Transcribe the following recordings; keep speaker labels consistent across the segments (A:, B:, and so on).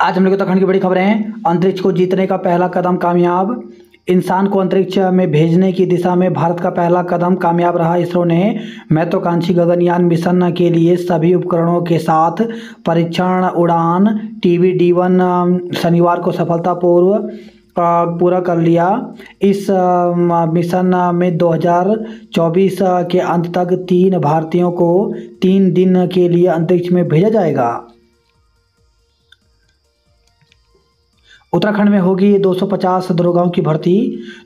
A: आज हम लोग उत्तराखंड की बड़ी खबरें हैं। अंतरिक्ष को जीतने का पहला कदम कामयाब। इंसान को अंतरिक्ष में भेजने की दिशा में भारत का पहला कदम कामयाब रहा। इसरो ने महत्वाकांक्षी गगनयान मिशन के लिए सभी उपकरणों के साथ परीक्षण उड़ान TB-D1 शनिवार को सफलतापूर्वक पूरा कर लिया। इस मिशन में 2024 के अंत तक 3 भारतीयों को 3 दिन के लिए अंतरिक्ष में भेजा जाएगा। उत्तराखंड में होगी 250 दरोगाओं की भर्ती।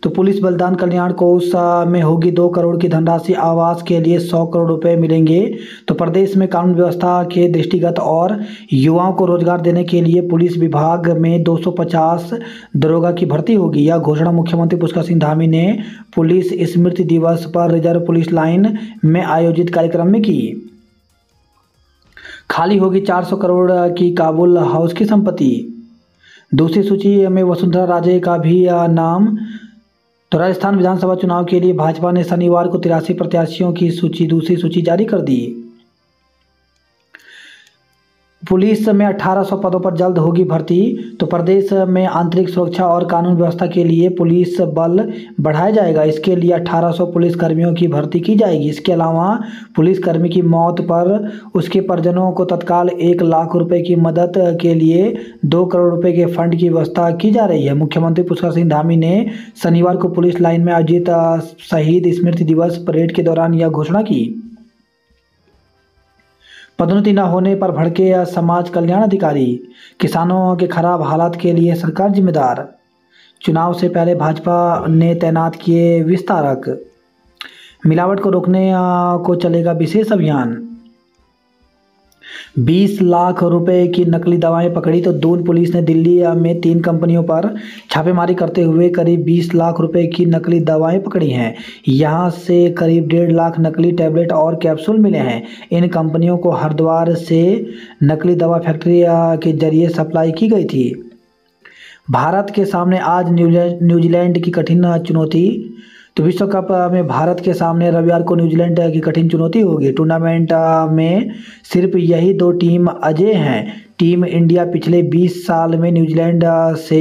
A: तो पुलिस बलिदान कल्याण कोष में होगी 2 करोड़ की धनराशि। आवास के लिए 100 करोड़ रुपए मिलेंगे। तो प्रदेश में कानून व्यवस्था के दृष्टिगत और युवाओं को रोजगार देने के लिए पुलिस विभाग में 250 दरोगा की भर्ती होगी। यह घोषणा मुख्यमंत्री पुष्कर सिंह धामी ने पुलिस स्मृति दिवस पर रिजर्व पुलिस लाइन में आयोजित कार्यक्रम में की। खाली होगी 400 करोड़ की काबुल हाउस की संपत्ति। दूसरी सूची में वसुंधरा राजे का भी नाम। तो राजस्थान विधानसभा चुनाव के लिए भाजपा ने शनिवार को 83 प्रत्याशियों की दूसरी सूची जारी कर दी। पुलिस में 1800 पदों पर जल्द होगी भर्ती। तो प्रदेश में आंतरिक सुरक्षा और कानून व्यवस्था के लिए पुलिस बल बढ़ाया जाएगा। इसके लिए 1800 पुलिस कर्मियों की भर्ती की जाएगी। इसके अलावा पुलिसकर्मी की मौत पर उसके परिजनों को तत्काल 1 लाख रुपए की मदद के लिए 2 करोड़ रुपए के फंड की व्यवस्था की जा रही है। मुख्यमंत्री पुष्कर सिंह धामी ने शनिवार को पुलिस लाइन में आयोजित शहीद स्मृति दिवस परेड के दौरान यह घोषणा की। पदोन्नति न होने पर भड़के समाज कल्याण अधिकारी। किसानों के खराब हालात के लिए सरकार जिम्मेदार। चुनाव से पहले भाजपा ने तैनात किए विस्तारक। मिलावट को रोकने को चलेगा विशेष अभियान। 20 लाख रुपए की नकली दवाएं पकड़ी। तो दून पुलिस ने दिल्ली में 3 कंपनियों पर छापेमारी करते हुए करीब 20 लाख रुपए की नकली दवाएं पकड़ी हैं। यहां से करीब 1.5 लाख नकली टैबलेट और कैप्सूल मिले हैं। इन कंपनियों को हरिद्वार से नकली दवा फैक्ट्री के जरिए सप्लाई की गई थी। भारत के सामने आज न्यूजीलैंड की कठिन चुनौती। तो विश्व कप में भारत के सामने रविवार को न्यूजीलैंड की कठिन चुनौती होगी। टूर्नामेंट में सिर्फ यही 2 टीम अजेय हैं। टीम इंडिया पिछले 20 साल में न्यूजीलैंड से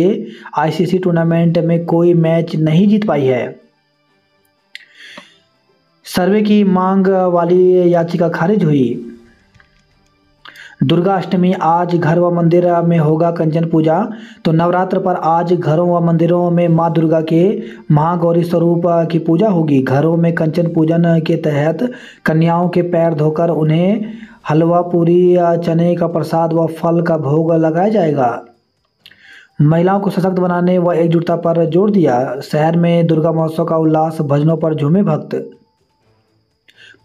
A: ICC टूर्नामेंट में कोई मैच नहीं जीत पाई है। सर्वे की मांग वाली याचिका खारिज हुई। दुर्गा अष्टमी आज घर व मंदिर में होगा कंचन पूजा। तो नवरात्र पर आज घरों व मंदिरों में मां दुर्गा के महागौरी स्वरूप की पूजा होगी। घरों में कंचन पूजन के तहत कन्याओं के पैर धोकर उन्हें हलवा पूरी चने का प्रसाद व फल का भोग लगाया जाएगा। महिलाओं को सशक्त बनाने व एकजुटता पर जोर दिया। शहर में दुर्गा महोत्सव का उल्लास, भजनों पर झूमे भक्त।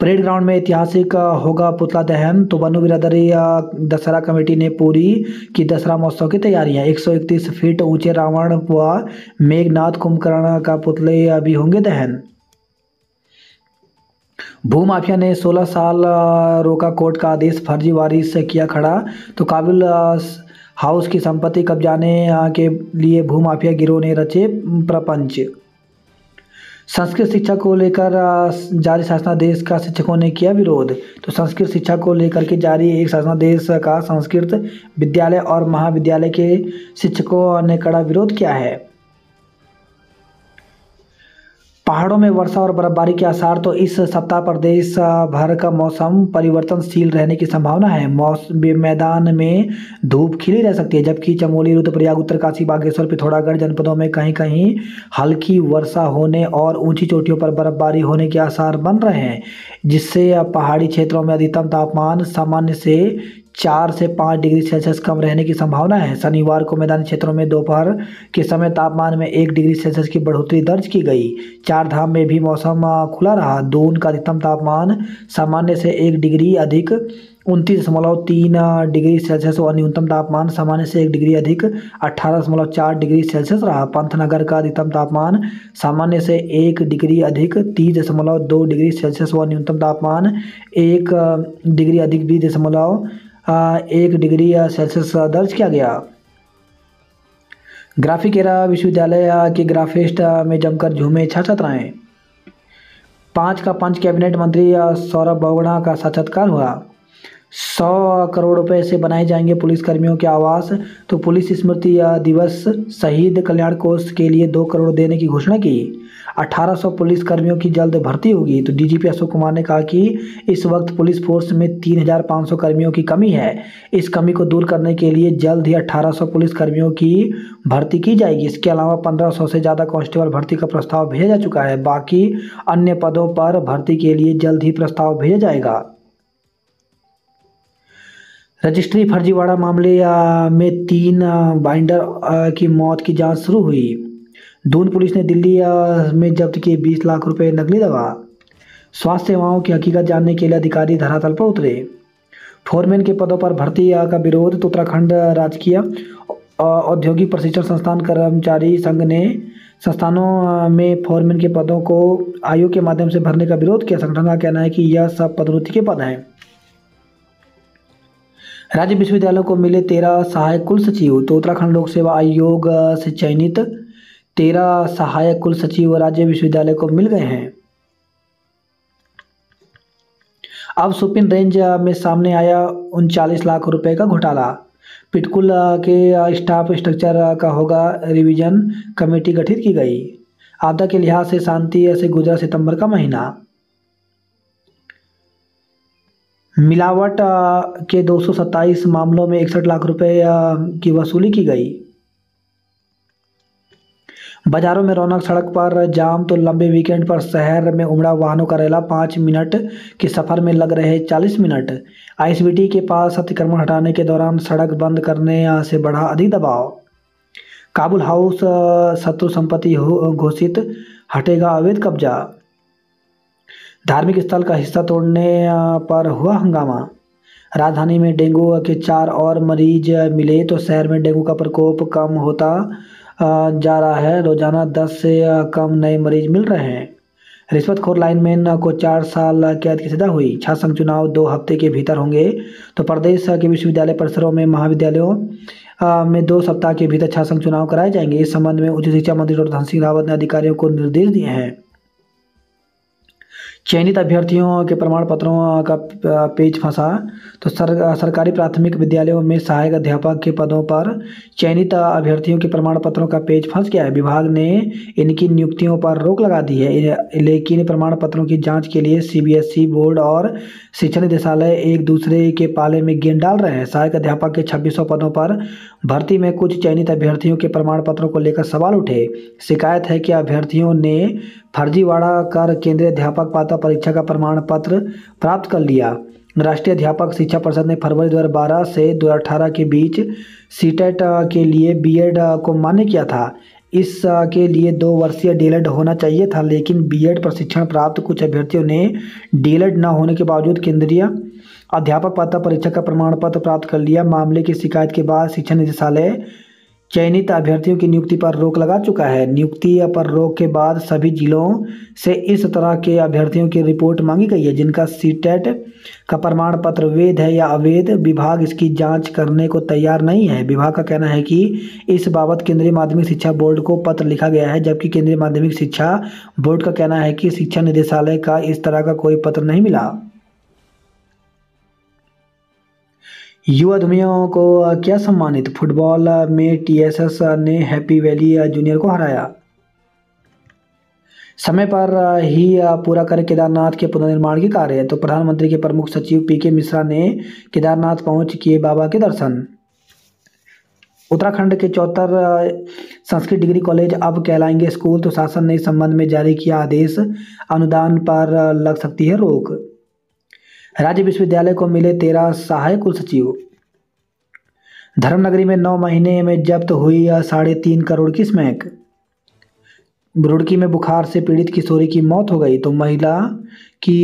A: परेड ग्राउंड में ऐतिहासिक होगा पुतला दहन। तो बनु बिरादरी दशहरा कमेटी ने पूरी की दशहरा महोत्सव की तैयारियां। 131 फीट ऊंचे रावण व मेघनाथ कुंभकर्ण का पुतले भी होंगे दहन। भूमाफिया ने 16 साल रोका कोर्ट का आदेश, फर्जीवाड़ी से किया खड़ा। तो काबिल हाउस की संपत्ति कब्जाने के लिए भूमाफिया गिरोह ने रचे प्रपंच। संस्कृत शिक्षा को लेकर जारी शासनादेश का शिक्षकों ने किया विरोध। तो संस्कृत शिक्षा को लेकर के जारी एक शासनादेश का संस्कृत विद्यालय और महाविद्यालय के शिक्षकों ने कड़ा विरोध किया है। पहाड़ों में वर्षा और बर्फबारी के आसार। तो इस सप्ताह प्रदेश भर का मौसम परिवर्तनशील रहने की संभावना है। मैदान में धूप खिली रह सकती है, जबकि चमोली, रुद्रप्रयाग, उत्तरकाशी, बागेश्वर, पिथौरागढ़ जनपदों में कहीं कहीं हल्की वर्षा होने और ऊंची चोटियों पर बर्फबारी होने के आसार बन रहे हैं, जिससे पहाड़ी क्षेत्रों में अधिकतम तापमान सामान्य से 4 से 5 डिग्री सेल्सियस कम रहने की संभावना है। शनिवार को मैदानी क्षेत्रों में दोपहर के समय तापमान में 1 डिग्री सेल्सियस की बढ़ोतरी दर्ज की गई। 4 धाम में भी मौसम खुला रहा। दून का अधिकतम तापमान सामान्य से 1 डिग्री अधिक 29.3 डिग्री सेल्सियस और न्यूनतम तापमान सामान्य से 1 डिग्री अधिक 18.4 डिग्री सेल्सियस रहा। पंतनगर का अधिकतम तापमान सामान्य से 1 डिग्री अधिक 30.2 डिग्री सेल्सियस और न्यूनतम तापमान 1 डिग्री अधिक 20.1 डिग्री सेल्सियस दर्ज किया गया। ग्राफिकेरा विश्वविद्यालय के ग्राफिस्ट में जमकर झूमे छात्राएं। 5 का पंच कैबिनेट मंत्री सौरभ बहुगुणा का साक्षात्कार हुआ। 100 करोड़ रुपए से बनाए जाएंगे पुलिस कर्मियों के आवास। तो पुलिस स्मृति दिवस शहीद कल्याण कोष के लिए 2 करोड़ देने की घोषणा की। 1800 पुलिस कर्मियों की जल्द भर्ती होगी। तो डीजीपी अशोक कुमार ने कहा कि इस वक्त पुलिस फोर्स में 3500 कर्मियों की कमी है। इस कमी को दूर करने के लिए जल्द ही 1800 पुलिस कर्मियों की भर्ती की जाएगी। इसके अलावा 1500 से ज़्यादा कांस्टेबल भर्ती का प्रस्ताव भेजा जा चुका है। बाकी अन्य पदों पर भर्ती के लिए जल्द ही प्रस्ताव भेजा जाएगा। रजिस्ट्री फर्जीवाड़ा मामले में 3 बाइंडर की मौत की जांच शुरू हुई। दून पुलिस ने दिल्ली में जब्त किए 20 लाख रुपए नकली दवा। स्वास्थ्य सेवाओं की हकीकत जानने के लिए अधिकारी धरातल पर उतरे। फोरमैन के पदों पर भर्ती का विरोध। तो उत्तराखंड राजकीय औद्योगिक प्रशिक्षण संस्थान कर्मचारी संघ ने संस्थानों में फोरमैन के पदों को आयोग के माध्यम से भरने का विरोध किया। संगठन का कहना है कि यह सब पदोन्नति के पद हैं। राज्य विश्वविद्यालयों को मिले 13 सहायक कुल सचिव। तो उत्तराखंड लोक सेवा आयोग से चयनित 13 सहायक कुल सचिव राज्य विश्वविद्यालय को मिल गए हैं। अब सुपिन रेंज में सामने आया 39 लाख रुपए का घोटाला। पिटकुल के स्टाफ स्ट्रक्चर का होगा रिवीजन। कमेटी गठित की गई। आपदा के लिहाज से शांति से गुजरा सितंबर का महीना। मिलावट के 227 मामलों में 61 लाख रुपए की वसूली की गई। बाजारों में रौनक, सड़क पर जाम। तो लंबे वीकेंड पर शहर में उमड़ा वाहनों का रेला। 5 मिनट के सफर में लग रहे 40 मिनट। आईएसबीटी के पास अतिक्रमण हटाने के दौरान सड़क बंद करने से बढ़ा अधिक दबाव। काबुल हाउस शत्रु संपत्ति घोषित, हटेगा अवैध कब्जा। धार्मिक स्थल का हिस्सा तोड़ने पर हुआ हंगामा। राजधानी में डेंगू के 4 और मरीज मिले। तो शहर में डेंगू का प्रकोप कम होता जा रहा है। रोजाना 10 से कम नए मरीज मिल रहे हैं। रिश्वतखोर लाइनमैन को 4 साल कैद की सजा हुई। छात्र संघ चुनाव 2 हफ्ते के भीतर होंगे। तो प्रदेश के विश्वविद्यालय परिसरों में महाविद्यालयों में 2 सप्ताह के भीतर छात्र संघ चुनाव कराए जाएंगे। इस संबंध में उच्च शिक्षा मंत्री डॉक्टर धन सिंह रावत ने अधिकारियों को निर्देश दिए हैं। चयनित अभ्यर्थियों के प्रमाण पत्रों का पेज फंसा। तो सरकारी प्राथमिक विद्यालयों में सहायक अध्यापक के पदों पर चयनित अभ्यर्थियों के प्रमाण पत्रों का पेज फंस गया है। विभाग ने इनकी नियुक्तियों पर रोक लगा दी है। लेकिन प्रमाण पत्रों की जांच के लिए सीबीएसई बोर्ड और शिक्षा निदेशालय एक दूसरे के पाले में गेंद डाल रहे हैं। सहायक अध्यापक के 2600 पदों पर भर्ती में कुछ चयनित अभ्यर्थियों के प्रमाण पत्रों को लेकर सवाल उठे। शिकायत है कि अभ्यर्थियों ने फर्जीवाड़ा कर केंद्रीय अध्यापक पात्रता परीक्षा का प्रमाण पत्र प्राप्त कर लिया। राष्ट्रीय अध्यापक शिक्षा परिषद ने फरवरी 2012 से 2018 के बीच सीटेट के लिए बीएड को मान्य किया था। इसके लिए 2 वर्षीय डीएलएड होना चाहिए था, लेकिन बीएड प्रशिक्षण प्राप्त कुछ अभ्यर्थियों ने डीएलएड न होने के बावजूद केंद्रीय अध्यापक पात्रता परीक्षा का प्रमाण पत्र प्राप्त कर लिया। मामले की शिकायत के बाद शिक्षा निदेशालय चयनित अभ्यर्थियों की नियुक्ति पर रोक लगा चुका है। नियुक्ति पर रोक के बाद सभी जिलों से इस तरह के अभ्यर्थियों की रिपोर्ट मांगी गई है जिनका सीटेट का प्रमाण पत्र वैध है या अवैध। विभाग इसकी जांच करने को तैयार नहीं है। विभाग का कहना है कि इस बाबत केंद्रीय माध्यमिक शिक्षा बोर्ड को पत्र लिखा गया है, जबकि केंद्रीय माध्यमिक शिक्षा बोर्ड का कहना है कि शिक्षा निदेशालय का इस तरह का कोई पत्र नहीं मिला। युवा उद्यमियों को क्या सम्मानित। फुटबॉल में टीएसएस ने हैप्पी वैली जूनियर को हराया। समय पर ही पूरा करे केदारनाथ के पुनर्निर्माण के कार्य। तो प्रधानमंत्री के प्रमुख सचिव पीके मिश्रा ने केदारनाथ पहुंच किए बाबा के दर्शन। उत्तराखंड के 74 संस्कृत डिग्री कॉलेज अब कहलाएंगे स्कूल। तो शासन ने इस संबंध में जारी किया आदेश। अनुदान पर लग सकती है रोक। राज्य विश्वविद्यालय को मिले 13 सहायक कुल सचिव। धर्मनगरी में 9 महीने में जब्त हुई 3.5 करोड़ की स्मैक। रुड़की में बुखार से पीड़ित किशोरी की मौत हो गई। तो महिला की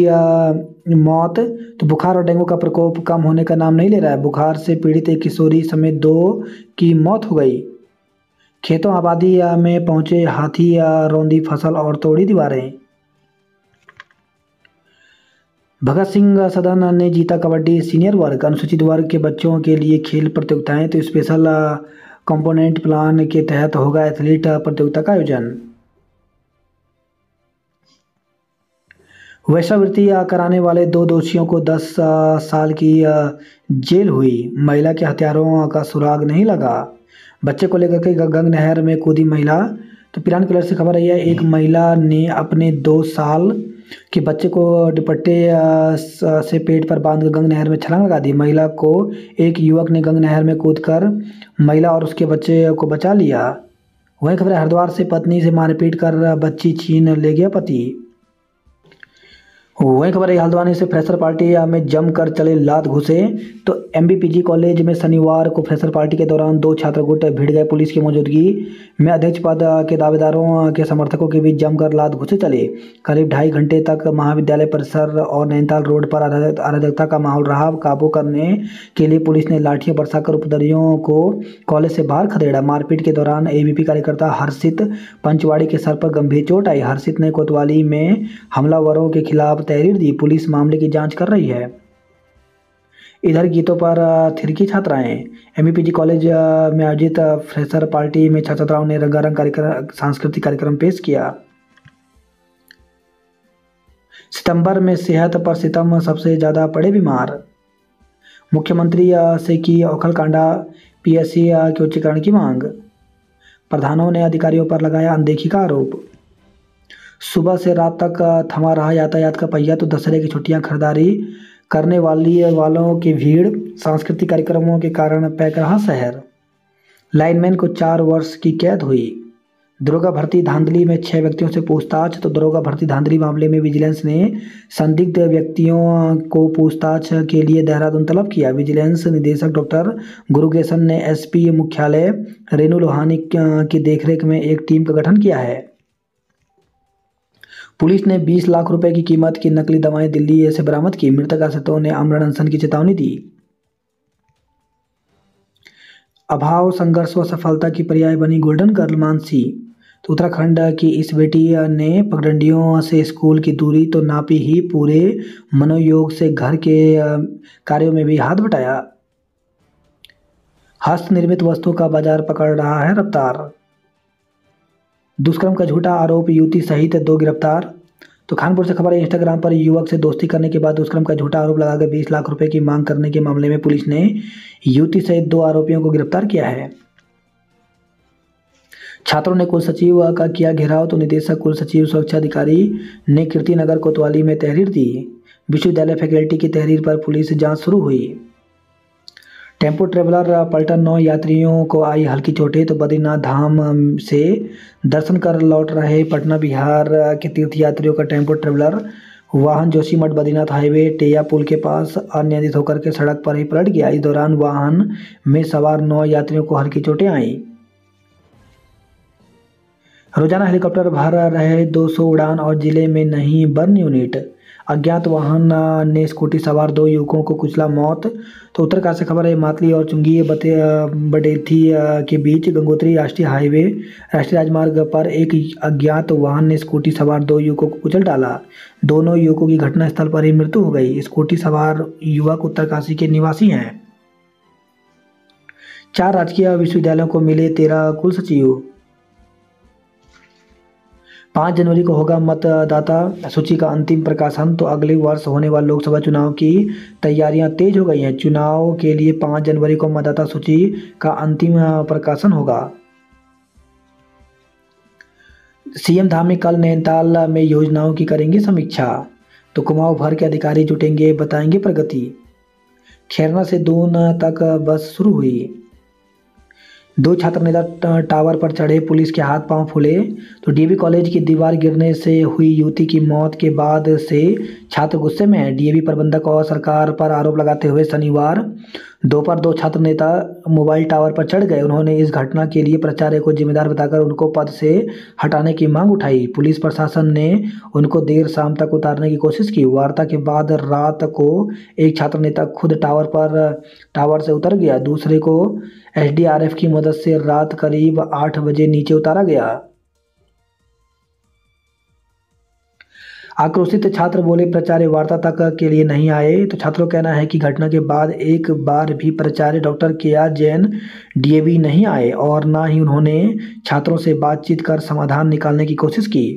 A: मौत। तो बुखार और डेंगू का प्रकोप कम होने का नाम नहीं ले रहा है। बुखार से पीड़ित एक किशोरी समेत 2 की मौत हो गई। खेतों आबादी में पहुंचे हाथी, रौंदी फसल और तोड़ी दीवारें। भगत सिंह सदन ने जीता कबड्डी सीनियर वर्ग। अनुसूचित वर्ग के बच्चों के लिए खेल प्रतियोगिताएं। तो स्पेशल कंपोनेंट प्लान के तहत होगा एथलीट प्रतियोगिता का आयोजन। वेश्यावृत्ति कराने वाले 2 दोषियों को 10 साल की जेल हुई। महिला के हत्यारों का सुराग नहीं लगा। बच्चे को लेकर के गंग नहर में कूदी महिला। तो पिरान कलर से खबर आई है, एक महिला ने अपने 2 साल के बच्चे को दुपट्टे से पेट पर बांध कर गंग नहर में छलांग लगा दी। महिला को एक युवक ने गंग नहर में कूदकर महिला और उसके बच्चे को बचा लिया। वहीं खबर है, हरिद्वार से पत्नी से मारपीट कर बच्ची छीन ले गया पति। वहीं खबर है, हल्द्वानी से फ्रेशर पार्टी में जमकर चले लात घुसे। तो एमबीपीजी कॉलेज में शनिवार को फ्रेशर पार्टी के दौरान 2 छात्र गुट भिड़ गए। पुलिस की मौजूदगी में अध्यक्ष पद के दावेदारों के समर्थकों के बीच जमकर लात घुसे चले। करीब 2.5 घंटे तक महाविद्यालय परिसर और नैनीताल रोड पर अराजकता का माहौल रहा। काबू करने के लिए पुलिस ने लाठियां बरसाकर उपद्रवियों को कॉलेज से बाहर खदेड़ा। मारपीट के दौरान एबीपी कार्यकर्ता हर्षित पंचवाड़ी के सर पर गंभीर चोट आई। हर्षित ने कोतवाली में हमलावरों के खिलाफ तहरीर दी। पुलिस मामले की जांच कर रही है। इधर गीतों पर थिरकी छात्राएं। एमबीपीजी कॉलेज में आयोजित फ्रेशर पार्टी में छात्राओं ने रंगारंग सांस्कृतिक कार्यक्रम पेश किया। सितंबर में सेहत पर सितम, सबसे ज्यादा पड़े बीमार। मुख्यमंत्री से की औखलकांडा, पीएससी के उच्चीकरण की मांग। प्रधानों ने अधिकारियों पर लगाया अनदेखी का आरोप। सुबह से रात तक थमा रहा यातायात का पहिया। तो दशहरे की छुट्टियां, खरीदारी करने वालों की भीड़, सांस्कृतिक कार्यक्रमों के कारण पैक रहा शहर। लाइनमैन को 4 वर्ष की कैद हुई। दरोगा भर्ती धांधली में 6 व्यक्तियों से पूछताछ। तो दरोगा भर्ती धांधली मामले में विजिलेंस ने संदिग्ध व्यक्तियों को पूछताछ के लिए देहरादून तलब किया। विजिलेंस निदेशक डॉक्टर गुरुगेसन ने एसपी मुख्यालय रेणु लोहानी की देखरेख में एक टीम का गठन किया है। पुलिस ने 20 लाख रुपए की कीमत की नकली दवाएं दिल्ली से बरामद की। मृतक आश्रितों ने आमरण अनशन की चेतावनी दी। अभाव, संघर्ष व सफलता की पर्याय बनी गोल्डन गर्ल मानसी। तो उत्तराखंड की इस बेटी ने पगडंडियों से स्कूल की दूरी तो नापी ही, पूरे मनोयोग से घर के कार्यों में भी हाथ बटाया। हस्त निर्मित वस्तुओं का बाजार पकड़ रहा है रफ्तार। दुष्कर्म का झूठा आरोप, युवती सहित 2 गिरफ्तार। तो कानपुर से खबर है, इंस्टाग्राम पर युवक से दोस्ती करने के बाद दुष्कर्म का झूठा आरोप लगाकर 20 लाख रुपए की मांग करने के मामले में पुलिस ने युवती सहित 2 आरोपियों को गिरफ्तार किया है। छात्रों ने कुल सचिव का किया घेराव। तो निदेशक कुल सचिव सुरक्षा अधिकारी ने कीर्तिनगर कोतवाली में तहरीर दी। विश्वविद्यालय फैकल्टी की तहरीर पर पुलिस जांच शुरू हुई। टेम्पो ट्रेवलर पलटन, 9 यात्रियों को आई हल्की चोटें। तो बद्रीनाथ धाम से दर्शन कर लौट रहे पटना बिहार के तीर्थ यात्रियों का टेम्पो ट्रेवलर वाहन जोशीमठ बद्रीनाथ हाईवे टेया पुल के पास अनियंत्रित होकर के सड़क पर ही पलट गया। इस दौरान वाहन में सवार 9 यात्रियों को हल्की चोटें आईं। रोजाना हेलीकॉप्टर भर रहे 200 उड़ान और जिले में नहीं बर्न यूनिट। अज्ञात वाहन ने स्कूटी सवार 2 युवकों को कुचला, मौत। तो उत्तरकाशी से खबर है, मातली और चुंगी बडेथी के बीच गंगोत्री राष्ट्रीय हाईवे राष्ट्रीय राजमार्ग पर एक अज्ञात वाहन ने स्कूटी सवार 2 युवकों को कुचल डाला। दोनों युवकों की घटनास्थल पर ही मृत्यु हो गई। स्कूटी सवार युवक उत्तरकाशी के निवासी हैं। 4 राजकीय विश्वविद्यालयों को मिले 13 कुल सचिव। 5 जनवरी को होगा मतदाता सूची का अंतिम प्रकाशन। तो अगले वर्ष होने वाले लोकसभा चुनाव की तैयारियां तेज हो गई हैं। चुनाव के लिए 5 जनवरी को मतदाता सूची का अंतिम प्रकाशन होगा। सीएम धामी कल नैनीताल में योजनाओं की करेंगे समीक्षा। तो कुमाऊं भर के अधिकारी जुटेंगे, बताएंगे प्रगति। खैरना से दून तक बस शुरू हुई। 2 छात्र नेता टावर पर चढ़े, पुलिस के हाथ पांव फूले। तो डीएवी कॉलेज की दीवार गिरने से हुई युवती की मौत के बाद से छात्र गुस्से में हैं। डीएवी प्रबंधक और सरकार पर आरोप लगाते हुए शनिवार दोपहर 2 छात्र नेता मोबाइल टावर पर चढ़ गए। उन्होंने इस घटना के लिए प्राचार्य को जिम्मेदार बताकर उनको पद से हटाने की मांग उठाई। पुलिस प्रशासन ने उनको देर शाम तक उतारने की कोशिश की। वार्ता के बाद रात को एक छात्र नेता खुद टावर से उतर गया। दूसरे को एसडीआरएफ की मदद से रात करीब 8 बजे नीचे उतारा गया। आक्रोशित छात्र बोले, प्राचार्य वार्ता तक के लिए नहीं आए। तो छात्रों का कहना है कि घटना के बाद एक बार भी प्राचार्य डॉक्टर केआर जैन डीएवी नहीं आए और ना ही उन्होंने छात्रों से बातचीत कर समाधान निकालने की कोशिश की।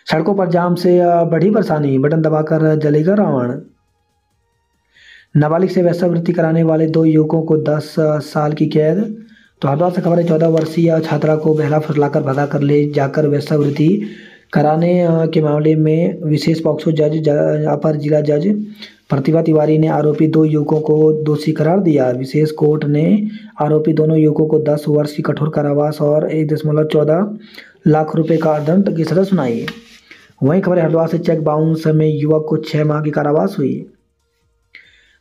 A: सड़कों पर जाम से बढ़ी परेशानी, बटन दबाकर जलेगा रावण। नाबालिग से वेश्यावृत्ति कराने वाले 2 युवकों को 10 साल की कैद। तो हरिद्वार से खबर है, 14 वर्षीय छात्रा को बहला फुसलाकर भगा कर ले जाकर वेश्यावृत्ति कराने के मामले में विशेष पॉक्सो अपर जिला जज प्रतिभा तिवारी ने आरोपी 2 युवकों को दोषी करार दिया। विशेष कोर्ट ने आरोपी दोनों युवकों को 10 वर्ष की कठोर कारावास और 1.14 लाख रुपए का दंड की सजा सुनाई। वहीं खबर है, हरिद्वार से चेक बाउंस में युवक को 6 माह की कारावास हुई।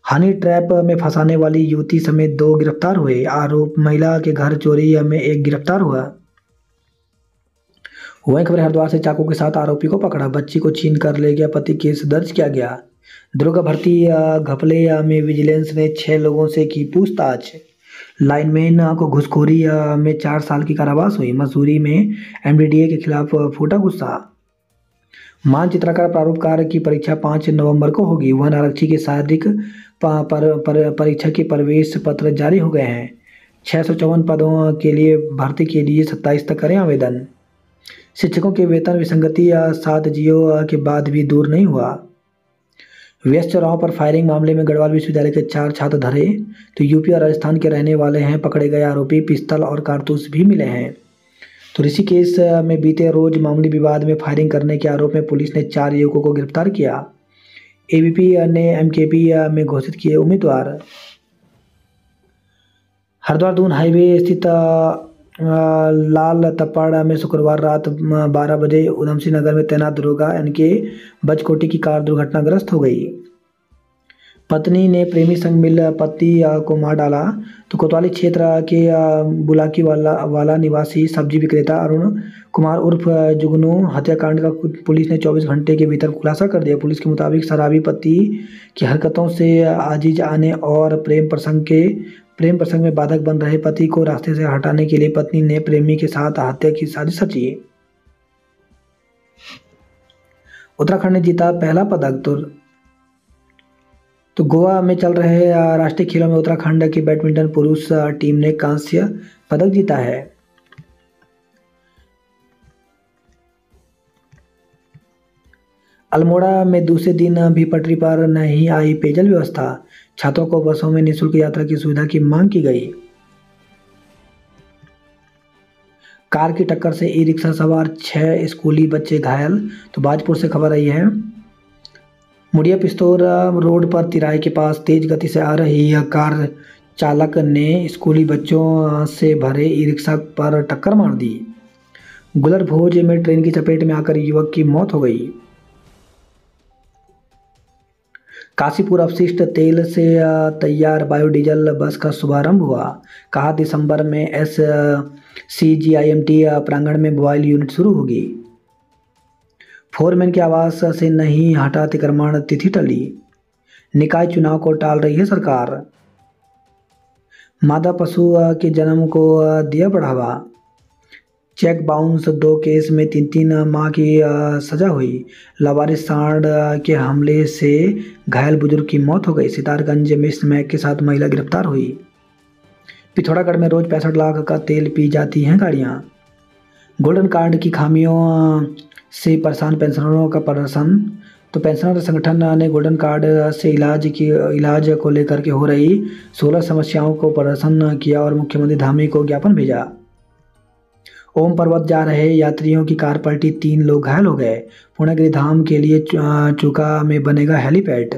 A: हनी ट्रैप में फंसाने वाली युवती समेत 2 गिरफ्तार हुए। आरोप महिला के घर चोरी में 1 गिरफ्तार हुआ। वहीं खबर हरिद्वार से चाकू के साथ आरोपी को पकड़ा, बच्ची को छीन कर ले गया पति, केस दर्ज किया गया। दुर्गा भर्ती घपले में विजिलेंस ने 6 लोगों से की पूछताछ। लाइनमैन को घूसखोरी में 4 साल की कारावास हुई। मसूरी में एमडीडीए के खिलाफ फूटा गुस्सा। मानचित्रकार प्रारूपकार की परीक्षा 5 नवंबर को होगी। वन आरक्षी के शारीरिक परीक्षा के प्रवेश पत्र जारी हो गए हैं। 654 पदों के लिए भर्ती के लिए 27 तक करें आवेदन। शिक्षकों के वेतन विसंगति 7 जियो के बाद भी दूर नहीं हुआ। व्यस्त चौराहों पर फायरिंग मामले में गढ़वाल विश्वविद्यालय के 4 छात्र धरे। तो यूपी और राजस्थान के रहने वाले हैं पकड़े गए आरोपी, पिस्तौल और कारतूस भी मिले हैं। तो ऋषिकेश में बीते रोज मामूली विवाद में फायरिंग करने के आरोप में पुलिस ने 4 युवकों को गिरफ्तार किया। एबीपी ने एमकेपी में घोषित किए उम्मीदवार। हरिद्वार दून हाईवे स्थित लाल तप्पाड़ में शुक्रवार रात 12 बजे उधम सिंह नगर में तैनात दरोगा एनके बजकोटी की कार दुर्घटनाग्रस्त हो गई। पत्नी ने प्रेमी संग मिल पति को मार डाला। तो कोतवाली क्षेत्र के बुलाकी वाला निवासी सब्जी विक्रेता अरुण कुमार उर्फ जुगनू हत्याकांड का पुलिस ने 24 घंटे के भीतर खुलासा कर दिया। पुलिस के मुताबिक शराबी पति की हरकतों से आजीज आने और प्रेम प्रसंग में बाधक बन रहे पति को रास्ते से हटाने के लिए पत्नी ने प्रेमी के साथ हत्या की साजिश रची। उत्तराखंड ने जीता पहला पदक। तो गोवा में चल रहे राष्ट्रीय खेलों में उत्तराखंड की बैडमिंटन पुरुष टीम ने कांस्य पदक जीता है। अल्मोड़ा में दूसरे दिन भी पटरी पर नहीं आई पेयजल व्यवस्था। छात्रों को बसों में निःशुल्क यात्रा की सुविधा की मांग की गई। कार की टक्कर से ई रिक्शा सवार 6 स्कूली बच्चे घायल। तो बाजपुर से खबर आई है, मुड़िया पिस्तौर रोड पर तिराहे के पास तेज गति से आ रही यह कार चालक ने स्कूली बच्चों से भरे ई रिक्शा पर टक्कर मार दी। गुलर भोज में ट्रेन की चपेट में आकर युवक की मौत हो गई। काशीपुर अपशिष्ट तेल से तैयार बायोडीजल बस का शुभारंभ हुआ। कहा दिसंबर में SCGIMT प्रांगण में मोबाइल यूनिट शुरू होगी। फोरमैन के आवास से नहीं हटा अतिक्रमण, तिथि टली। निकाय चुनाव को टाल रही है सरकार। मादा पशु के जन्म को दिया बढ़ावा। चेक बाउंस 2 केस में 3-3 माह की सजा हुई। लावारिस सांड के हमले से घायल बुजुर्ग की मौत हो गई। सितारगंज में स्मैक के साथ महिला गिरफ्तार हुई। पिथौरागढ़ में रोज 65 लाख का तेल पी जाती हैं गाड़ियां। गोल्डन कार्ड की खामियों से परेशान पेंशनरों का प्रदर्शन। तो पेंशनर संगठन ने गोल्डन कार्ड से इलाज को लेकर के हो रही 16 समस्याओं को प्रदर्शन किया और मुख्यमंत्री धामी को ज्ञापन भेजा। ओम पर्वत जा रहे यात्रियों की कार पलटी, 3 लोग घायल हो गए। पूर्णगिरी धाम के लिए चूका में बनेगा हेलीपैड।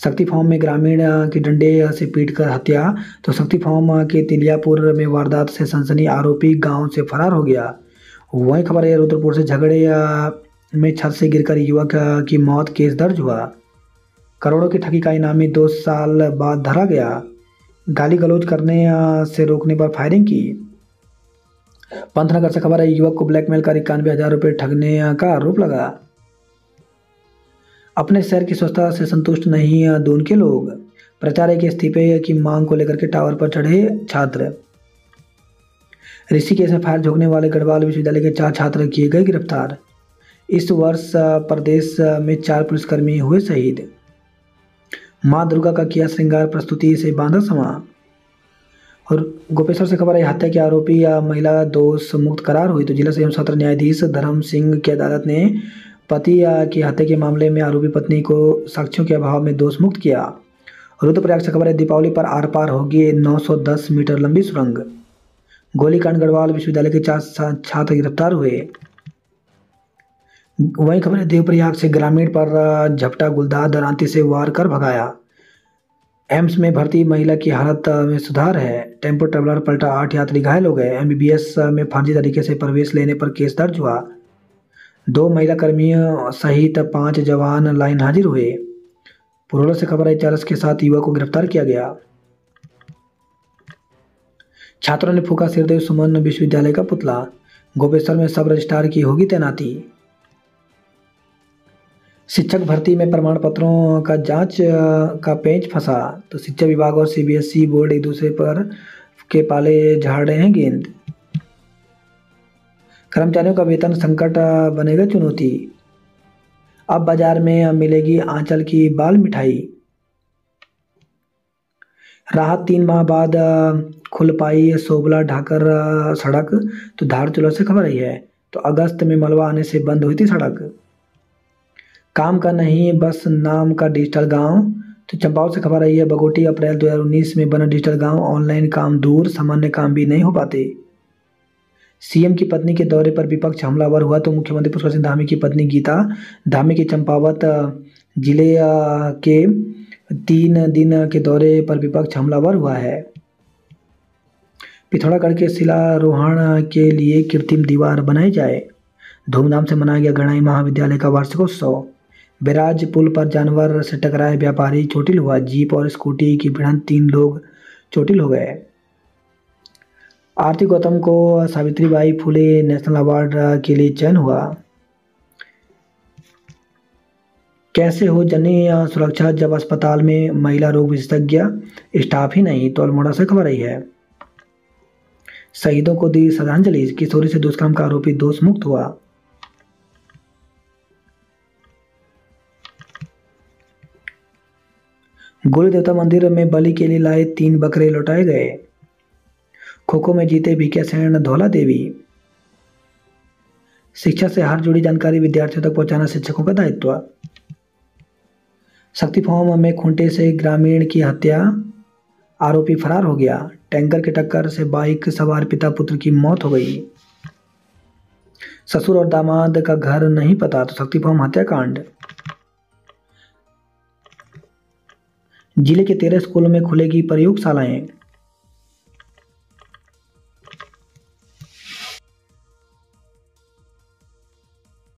A: शक्ति फॉर्म में ग्रामीण की डंडे से पीटकर हत्या। तो शक्ति फॉर्म के तिलियापुर में वारदात से सनसनी, आरोपी गांव से फरार हो गया। वही खबर है, रुद्रपुर से झगड़े में छत से गिरकर युवक की मौत, केस दर्ज हुआ। करोड़ों की ठगी का इनामी 2 साल बाद धरा गया। गाली गलौज करने से रोकने पर फायरिंग की। पंतनगर से खबर है, युवक को ब्लैकमेल कर 91,000 रुपये ठगने का आरोप लगा। अपने शहर की स्वच्छता से संतुष्ट नहीं दून के लोग। प्राचार्य के इस्तीफे की मांग को लेकर के टावर पर चढ़े छात्र। ऋषिकेश में फायर झोंकने वाले गढ़वाल विश्वविद्यालय के 4 छात्र किए गए गिरफ्तार। इस वर्ष प्रदेश में 4 पुलिसकर्मी हुए शहीद। मां दुर्गा का किया श्रृंगार, प्रस्तुति से बांधा समा। और गोपेश्वर से खबर है, हत्या के आरोपी महिला दोष मुक्त करार हुई। तो जिला संयम सत्र न्यायाधीश धर्म सिंह की अदालत ने पति की हत्या के मामले में आरोपी पत्नी को साक्ष्यों के अभाव में दोष मुक्त किया। रुद्रप्रयाग से खबर है, दीपावली पर आर पार होगी 910 मीटर लंबी सुरंग। गोलीकांड, गढ़वाल विश्वविद्यालय के 4 छात्र गिरफ्तार हुए। वहीं खबर है, देवप्रयाग से ग्रामीण पर झपटा गुलदार, दरांती से वार कर भगाया। एम्स में भर्ती महिला की हालत में सुधार है। टेम्पो ट्रेवलर पलटा, 8 यात्री घायल हो गए। एमबीबीएस में फर्जी तरीके से प्रवेश लेने पर केस दर्ज हुआ। 2 महिला कर्मियों सहित 5 जवान लाइन हाजिर हुए। पुरोला से खबर है, चरस के साथ युवक को गिरफ्तार किया गया। छात्रों ने फूका सिरदेव सुमन विश्वविद्यालय का पुतला। गोपेश्वर में सब रजिस्ट्रार की होगी तैनाती। शिक्षक भर्ती में प्रमाण पत्रों का जांच का पेंच फंसा, तो शिक्षा विभाग और सीबीएसई बोर्ड एक दूसरे पर के पाले झाड़ रहे हैं गेंद। कर्मचारियों का वेतन संकट बनेगा चुनौती। अब बाजार में मिलेगी आंचल की बाल मिठाई। राहत, 3 माह बाद खुल पाई सोबला ढाकर सड़क, तो धारचूला से खबर आई है। तो अगस्त में मलबा आने से बंद हुई थी सड़क। काम का नहीं बस नाम का डिजिटल गांव, तो चंपावत से खबर आई है, बगोटी अप्रैल 2019 में बना डिजिटल गांव। ऑनलाइन काम दूर, सामान्य काम भी नहीं हो पाते। सीएम की पत्नी के दौरे पर विपक्ष हमलावर हुआ, तो मुख्यमंत्री पुष्कर सिंह धामी की पत्नी गीता धामी की चंपावत जिले के 3 दिन के दौरे पर विपक्ष हमलावर हुआ है। पिथौरागढ़ के शिलारोहण के लिए कृत्रिम दीवार बनाई जाए। धूमधाम से मनाया गया गणाई महाविद्यालय का वार्षिकोत्सव। बैराज पुल पर जानवर से टकराए व्यापारी चोटिल हुआ। जीप और स्कूटी की भिड़ंत, 3 लोग चोटिल हो गए। आरती गौतम को सावित्रीबाई फुले नेशनल अवार्ड के लिए चयन हुआ। कैसे हो जननी सुरक्षा जब अस्पताल में महिला रोग विशेषज्ञ स्टाफ ही नहीं, तो अल्मोड़ा से खबर आई है। शहीदों को दी श्रद्धांजलि, किशोरी से दुष्कर्म का आरोपी दोष मुक्त हुआ। गुरु देवता मंदिर में बलि के लिए लाए 3 बकरे लौटाए गए। खो-खो में जीते भिकिया सेन, धौला देवी। शिक्षा से हर जुड़ी जानकारी विद्यार्थियों तक पहुंचाना शिक्षकों का दायित्व। शक्ति फॉर्म में खूंटे से ग्रामीण की हत्या, आरोपी फरार हो गया। टैंकर की टक्कर से बाइक सवार पिता पुत्र की मौत हो गई। ससुर और दामाद का घर नहीं पता, तो शक्ति फॉर्म हत्याकांड। जिले के 13 स्कूलों में खुलेगी प्रयोगशालाएं।